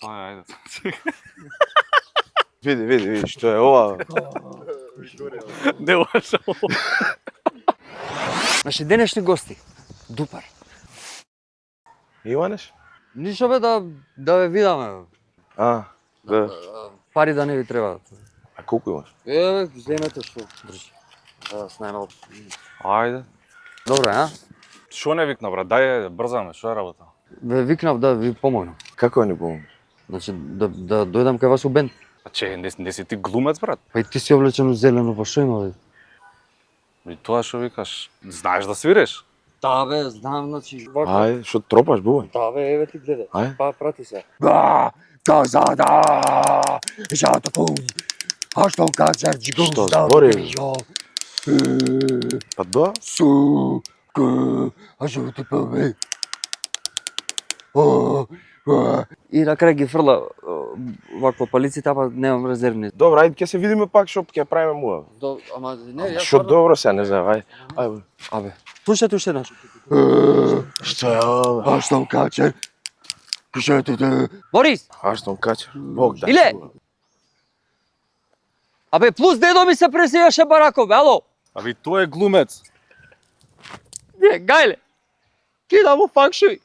Ајде. Види, што е ова? Не лажам. Наши денешни гости. Дупар. Иванеш? Ништо бе да ве видаме. Да. Пари да не ви требаат. А колку имаш? Земете што држи. Да, с најмалку. Ајде. Добро, а? Шо не викна, брат? Дај, брзаме, шо е работа? Ве викнав да ви помогнам. Како не помогнеш? Значи, да дојдам кај вас у бенд. А че, не си ти глумец, брат? Па и ти си облечен у зелено, па што има, бе? И тоа што викаш, знаеш да свириш? Да, бе, знам, значи... Ајде, што тропаш бубањ? Да, бе, еве ти гледај. Ајде. Па, прати се. Казада, жатакум, а што кажа джигум Што збори? Па да? Су, а што ти паме? И на крај ги фрла вакво палиците, апа немам резервни. Добро, ајде ќе се видиме пак што ќе правиме муа. Ама не, јас Што добро се, не знам, ајде. Абе, слушате уште еднаш. Што е ова? А што кажа? Пишете да... Борис! А што кача? Бог да. Иле! Абе, плюс дедо ми се пресејаше бараков, бе, ало! Аби тој е глумец. Не, гајле! Кида му факшуј!